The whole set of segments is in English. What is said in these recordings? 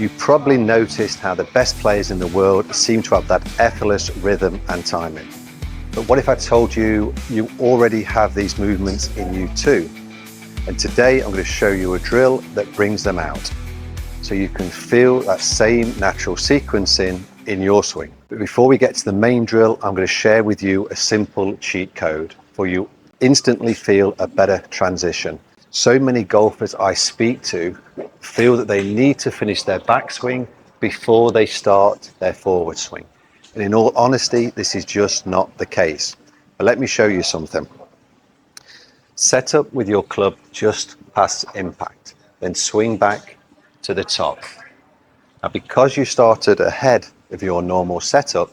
You probably noticed how the best players in the world seem to have that effortless rhythm and timing. But what if I told you you already have these movements in you too? And today I'm going to show you a drill that brings them out, so you can feel that same natural sequencing in your swing. But before we get to the main drill, I'm going to share with you a simple cheat code for you instantly feel a better transition. So many golfers I speak to feel that they need to finish their backswing before they start their forward swing. And in all honesty, this is just not the case. But let me show you something. Set up with your club just past impact, then swing back to the top. Now, because you started ahead of your normal setup,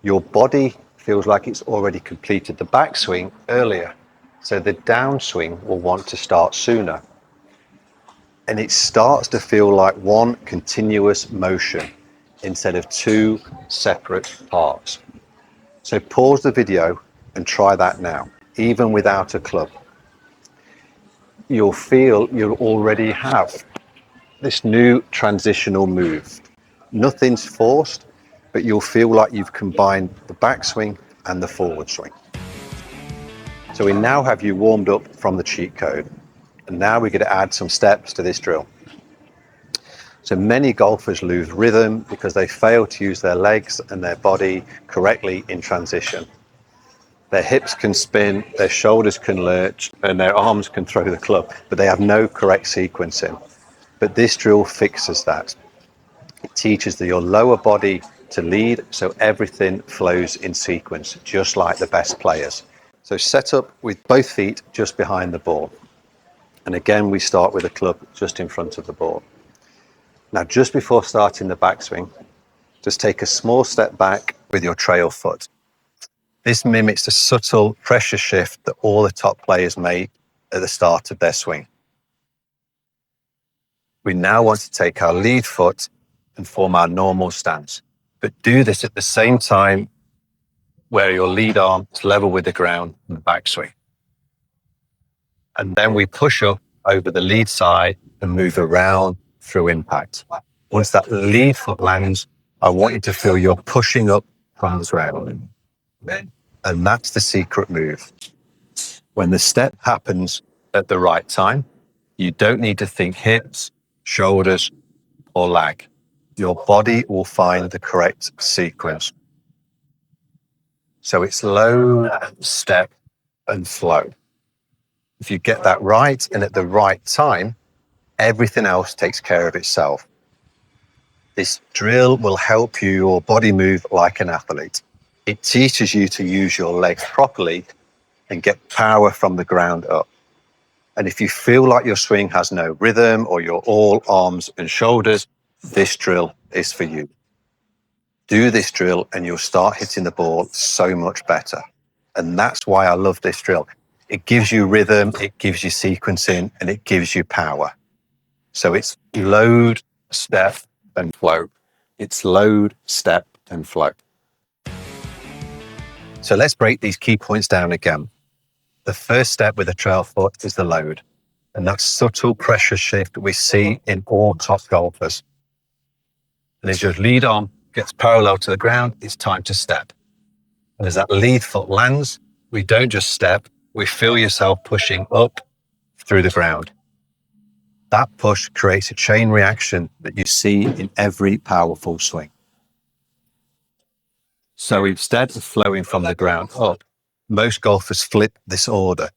your body feels like it's already completed the backswing earlier. So the downswing will want to start sooner. And it starts to feel like one continuous motion instead of two separate parts. So pause the video and try that now, even without a club. You'll feel you'll already have this new transitional move. Nothing's forced, but you'll feel like you've combined the backswing and the forward swing. So we now have you warmed up from the cheat code, and now we're going to add some steps to this drill. So many golfers lose rhythm because they fail to use their legs and their body correctly in transition. Their hips can spin, their shoulders can lurch, and their arms can throw the club, but they have no correct sequencing. But this drill fixes that. It teaches your lower body to lead, so everything flows in sequence, just like the best players. So set up with both feet just behind the ball. And again, we start with a club just in front of the ball. Now, just before starting the backswing, just take a small step back with your trail foot. This mimics the subtle pressure shift that all the top players make at the start of their swing. We now want to take our lead foot and form our normal stance, but do this at the same time where your lead arm is level with the ground in the backswing. And then we push up over the lead side and move around through impact. Once that lead foot lands, I want you to feel you're pushing up from the ground. And that's the secret move. When the step happens at the right time, you don't need to think hips, shoulders, or lag. Your body will find the correct sequence. So it's load, step, and flow. If you get that right and at the right time, everything else takes care of itself. This drill will help your body move like an athlete. It teaches you to use your legs properly and get power from the ground up. And if you feel like your swing has no rhythm or you're all arms and shoulders, this drill is for you. Do this drill and you'll start hitting the ball so much better. And that's why I love this drill. It gives you rhythm, it gives you sequencing, and it gives you power. So it's load, step, and flow. It's load, step, and flow. So let's break these key points down again. The first step with a trail foot is the load. And that subtle pressure shift we see in all top golfers. And as your lead arm gets parallel to the ground, it's time to step. And as that lead foot lands, we don't just step, we feel yourself pushing up through the ground. That push creates a chain reaction that you see in every powerful swing. So instead of flowing from the ground up, most golfers flip this order.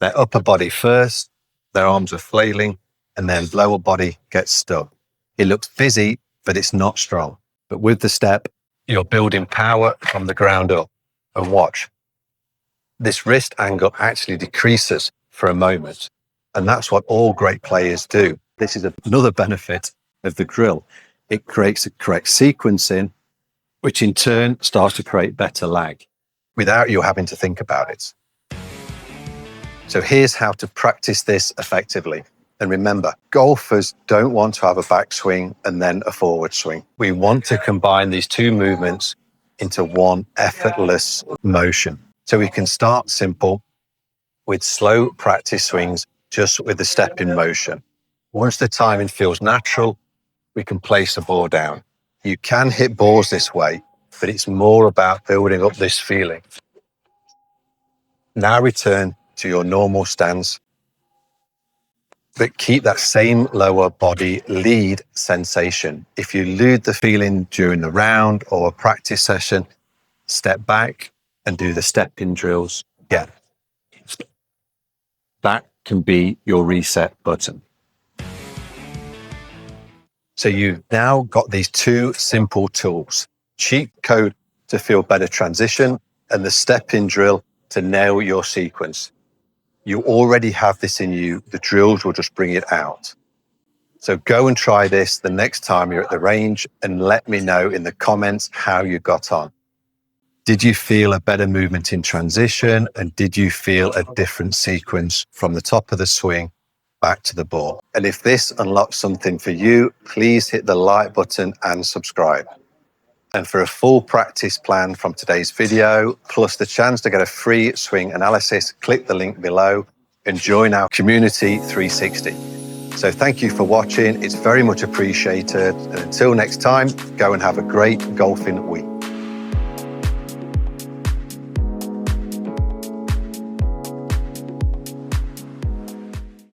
Their upper body first, their arms are flailing, and their lower body gets stuck. It looks busy, but it's not strong. But with the step, you're building power from the ground up. And watch, this wrist angle actually decreases for a moment. And that's what all great players do. This is another benefit of the drill. It creates a correct sequencing, which in turn starts to create better lag without you having to think about it. So here's how to practice this effectively. And remember, golfers don't want to have a backswing and then a forward swing. We want to combine these two movements into one effortless motion. So we can start simple with slow practice swings just with the step in motion. Once the timing feels natural, we can place a ball down. You can hit balls this way, but it's more about building up this feeling. Now return to your normal stance, but keep that same lower body lead sensation. If you lose the feeling during the round or a practice session, step back and do the step-in drills again. That can be your reset button. So you've now got these two simple tools: cheat code to feel better transition and the step-in drill to nail your sequence. You already have this in you. The drills will just bring it out. So go and try this the next time you're at the range and let me know in the comments how you got on. Did you feel a better movement in transition? And did you feel a different sequence from the top of the swing back to the ball? And if this unlocks something for you, please hit the like button and subscribe. And for a full practice plan from today's video, plus the chance to get a free swing analysis, click the link below and join our community 360. So thank you for watching. It's very much appreciated. And until next time, go and have a great golfing week.